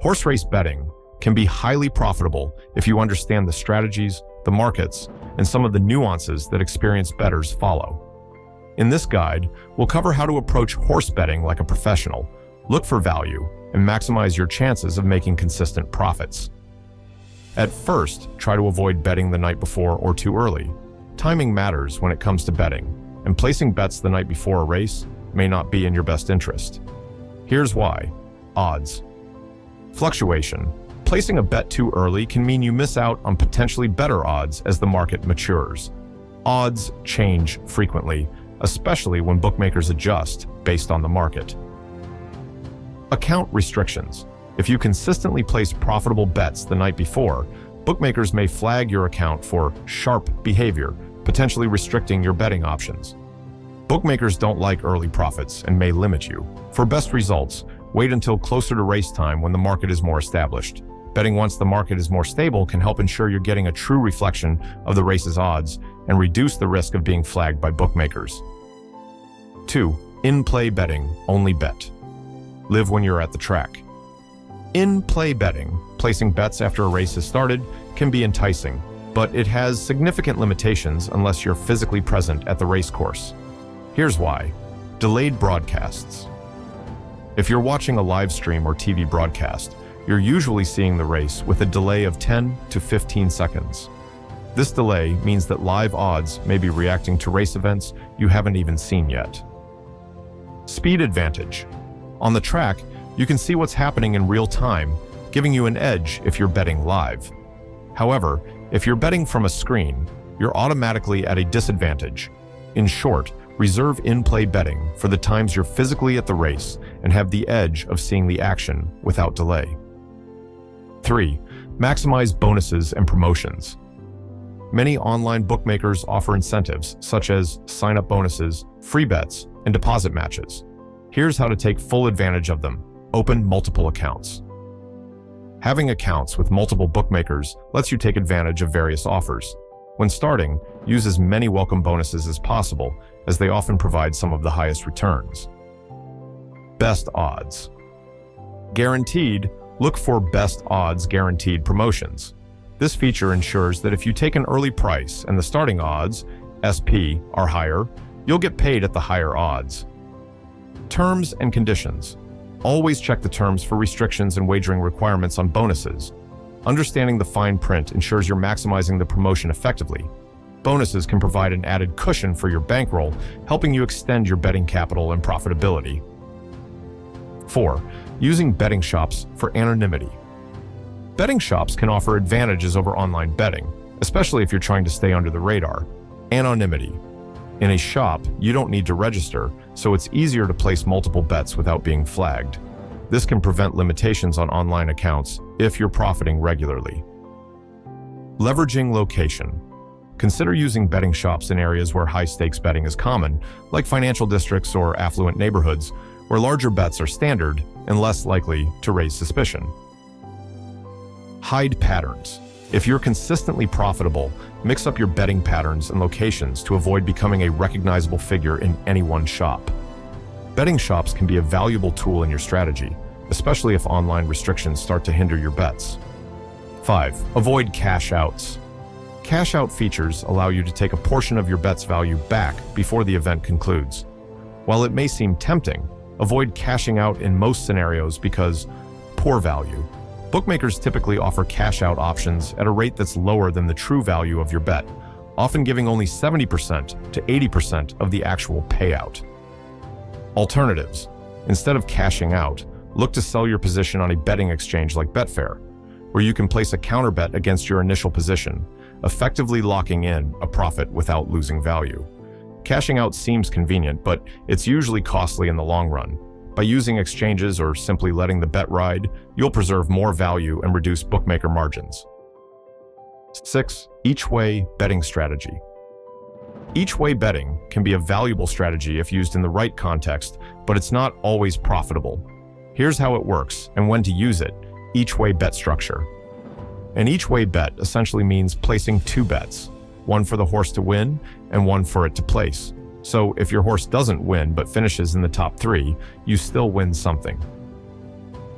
Horse race betting can be highly profitable if you understand the strategies, the markets, and some of the nuances that experienced bettors follow. In this guide, we'll cover how to approach horse betting like a professional, look for value, and maximize your chances of making consistent profits. At first, try to avoid betting the night before or too early. Timing matters when it comes to betting, and placing bets the night before a race may not be in your best interest. Here's why. Odds. Fluctuation. Placing a bet too early can mean you miss out on potentially better odds as the market matures. Odds change frequently, especially when bookmakers adjust based on the market. Account restrictions. If you consistently place profitable bets the night before, bookmakers may flag your account for sharp behavior, potentially restricting your betting options. Bookmakers don't like early profits and may limit you. For best results, wait until closer to race time when the market is more established. Betting once the market is more stable can help ensure you're getting a true reflection of the race's odds and reduce the risk of being flagged by bookmakers. 2. In-play betting, only bet. Live when you're at the track. In-play betting, placing bets after a race has started, can be enticing, but it has significant limitations unless you're physically present at the race course. Here's why. Delayed broadcasts. If you're watching a live stream or TV broadcast, you're usually seeing the race with a delay of 10 to 15 seconds. This delay means that live odds may be reacting to race events you haven't even seen yet. Speed advantage. On the track, you can see what's happening in real time, giving you an edge if you're betting live. However, if you're betting from a screen, you're automatically at a disadvantage. In short, reserve in-play betting for the times you're physically at the race and have the edge of seeing the action without delay. 3. Maximize bonuses and promotions. Many online bookmakers offer incentives such as sign-up bonuses, free bets, and deposit matches. Here's how to take full advantage of them. Open multiple accounts. Having accounts with multiple bookmakers lets you take advantage of various offers. When starting, use as many welcome bonuses as possible, as they often provide some of the highest returns. Best odds. Guaranteed, look for best odds guaranteed promotions. This feature ensures that if you take an early price and the starting odds, SP, are higher, you'll get paid at the higher odds. Terms and conditions. Always check the terms for restrictions and wagering requirements on bonuses. Understanding the fine print ensures you're maximizing the promotion effectively. Bonuses can provide an added cushion for your bankroll, helping you extend your betting capital and profitability. 4. Using betting shops for anonymity. Betting shops can offer advantages over online betting, especially if you're trying to stay under the radar. Anonymity. In a shop, you don't need to register, so it's easier to place multiple bets without being flagged. This can prevent limitations on online accounts if you're profiting regularly. Leveraging location. Consider using betting shops in areas where high-stakes betting is common, like financial districts or affluent neighborhoods, where larger bets are standard and less likely to raise suspicion. Hide patterns. If you're consistently profitable, mix up your betting patterns and locations to avoid becoming a recognizable figure in any one shop. Betting shops can be a valuable tool in your strategy, especially if online restrictions start to hinder your bets. 5. Avoid cash outs. Cash out features allow you to take a portion of your bet's value back before the event concludes. While it may seem tempting, avoid cashing out in most scenarios because poor value. Bookmakers typically offer cash-out options at a rate that's lower than the true value of your bet, often giving only 70% to 80% of the actual payout. Alternatives. Instead of cashing out, look to sell your position on a betting exchange like Betfair, where you can place a counter bet against your initial position, effectively locking in a profit without losing value. Cashing out seems convenient, but it's usually costly in the long run. By using exchanges or simply letting the bet ride, you'll preserve more value and reduce bookmaker margins. 6. Each-way betting strategy. Each-way betting can be a valuable strategy if used in the right context, but it's not always profitable. Here's how it works and when to use it. Each-way bet structure. An each-way bet essentially means placing two bets, one for the horse to win and one for it to place. So if your horse doesn't win but finishes in the top 3, you still win something.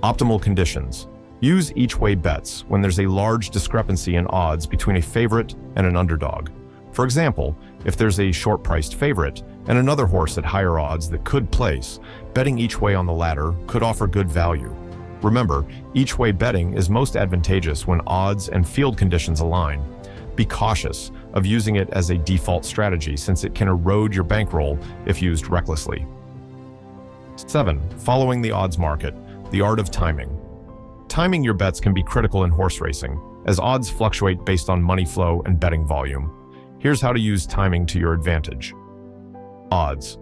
Optimal conditions. Use each-way bets when there's a large discrepancy in odds between a favorite and an underdog. For example, if there's a short-priced favorite and another horse at higher odds that could place, betting each way on the latter could offer good value. Remember, each-way betting is most advantageous when odds and field conditions align. Be cautious of using it as a default strategy since it can erode your bankroll if used recklessly. 7. Following the odds market, the art of timing. Timing your bets can be critical in horse racing, as odds fluctuate based on money flow and betting volume. Here's how to use timing to your advantage. Odds.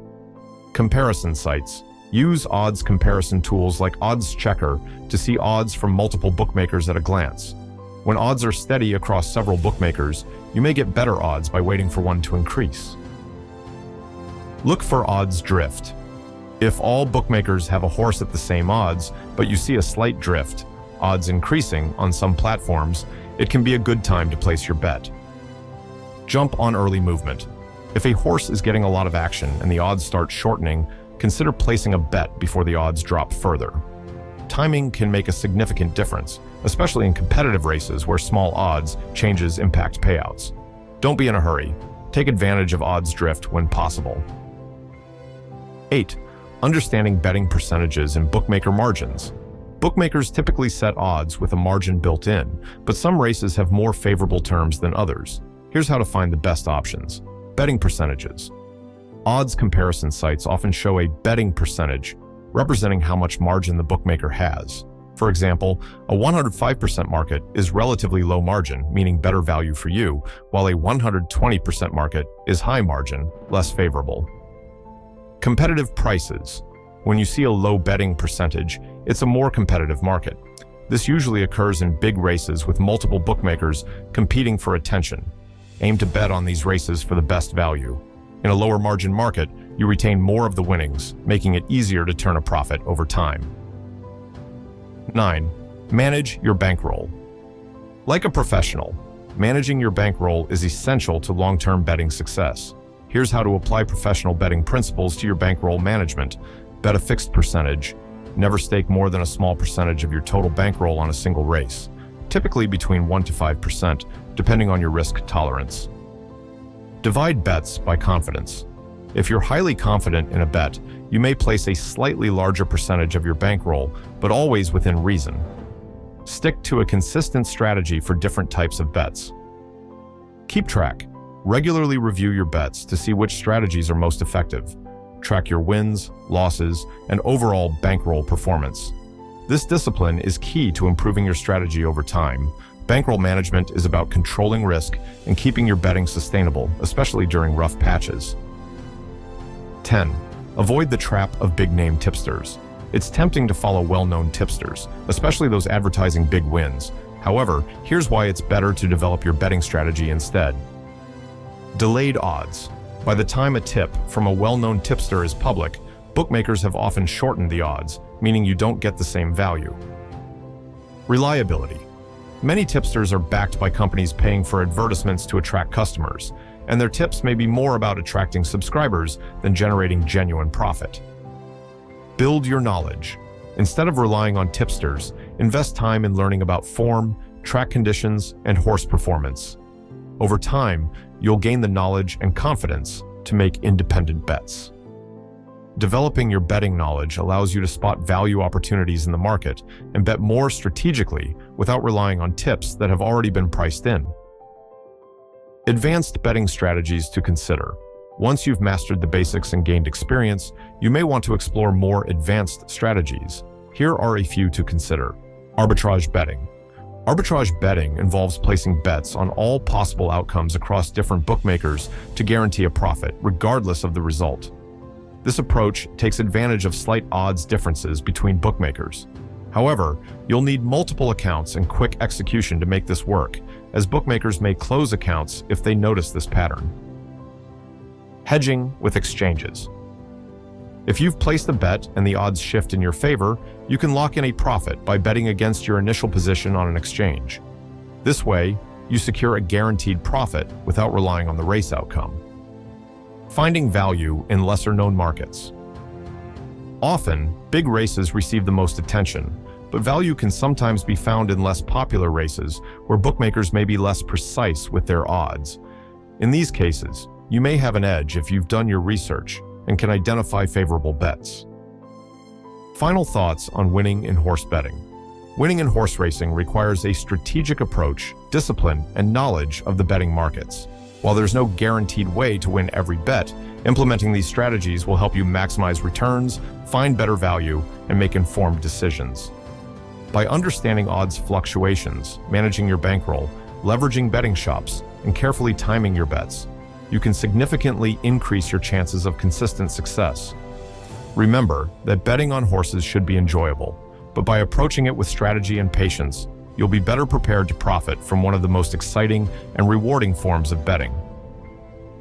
Comparison sites. Use odds comparison tools like Odds Checker to see odds from multiple bookmakers at a glance. When odds are steady across several bookmakers, you may get better odds by waiting for one to increase. Look for odds drift. If all bookmakers have a horse at the same odds, but you see a slight drift, odds increasing on some platforms, it can be a good time to place your bet. Jump on early movement. If a horse is getting a lot of action and the odds start shortening, consider placing a bet before the odds drop further. Timing can make a significant difference, especially in competitive races where small odds changes impact payouts. Don't be in a hurry. Take advantage of odds drift when possible. 8. Understanding betting percentages and bookmaker margins. Bookmakers typically set odds with a margin built in, but some races have more favorable terms than others. Here's how to find the best options. Betting percentages. Odds comparison sites often show a betting percentage, representing how much margin the bookmaker has. For example, a 105% market is relatively low margin, meaning better value for you, while a 120% market is high margin, less favorable. Competitive prices. When you see a low betting percentage, it's a more competitive market. This usually occurs in big races with multiple bookmakers competing for attention. Aim to bet on these races for the best value. In a lower margin market, you retain more of the winnings, making it easier to turn a profit over time. 9. Manage your bankroll. Like a professional, managing your bankroll is essential to long-term betting success. Here's how to apply professional betting principles to your bankroll management. Bet a fixed percentage. Never stake more than a small percentage of your total bankroll on a single race, typically between 1 to 5%, depending on your risk tolerance. Divide bets by confidence. If you're highly confident in a bet, you may place a slightly larger percentage of your bankroll, but always within reason. Stick to a consistent strategy for different types of bets. Keep track. Regularly review your bets to see which strategies are most effective. Track your wins, losses, and overall bankroll performance. This discipline is key to improving your strategy over time. Bankroll management is about controlling risk and keeping your betting sustainable, especially during rough patches. 10. Avoid the trap of big-name tipsters. It's tempting to follow well-known tipsters, especially those advertising big wins. However, here's why it's better to develop your betting strategy instead. Delayed odds. By the time a tip from a well-known tipster is public, bookmakers have often shortened the odds, meaning you don't get the same value. Reliability. Many tipsters are backed by companies paying for advertisements to attract customers, and their tips may be more about attracting subscribers than generating genuine profit. Build your knowledge. Instead of relying on tipsters, invest time in learning about form, track conditions, and horse performance. Over time, you'll gain the knowledge and confidence to make independent bets. Developing your betting knowledge allows you to spot value opportunities in the market and bet more strategically without relying on tips that have already been priced in. Advanced betting strategies to consider. Once you've mastered the basics and gained experience, you may want to explore more advanced strategies. Here are a few to consider. Arbitrage betting. Arbitrage betting involves placing bets on all possible outcomes across different bookmakers to guarantee a profit, regardless of the result. This approach takes advantage of slight odds differences between bookmakers. However, you'll need multiple accounts and quick execution to make this work, as bookmakers may close accounts if they notice this pattern. Hedging with exchanges. If you've placed a bet and the odds shift in your favor, you can lock in a profit by betting against your initial position on an exchange. This way, you secure a guaranteed profit without relying on the race outcome. Finding value in lesser-known markets. Often, big races receive the most attention, but value can sometimes be found in less popular races where bookmakers may be less precise with their odds. In these cases, you may have an edge if you've done your research and can identify favorable bets. Final thoughts on winning in horse betting. Winning in horse racing requires a strategic approach, discipline, and knowledge of the betting markets. While there's no guaranteed way to win every bet, implementing these strategies will help you maximize returns, find better value, and make informed decisions. By understanding odds fluctuations, managing your bankroll, leveraging betting shops, and carefully timing your bets, you can significantly increase your chances of consistent success. Remember that betting on horses should be enjoyable, but by approaching it with strategy and patience, you'll be better prepared to profit from one of the most exciting and rewarding forms of betting.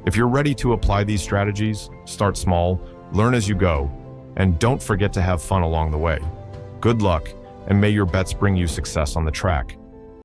If you're ready to apply these strategies, start small, learn as you go, and don't forget to have fun along the way. Good luck, and may your bets bring you success on the track.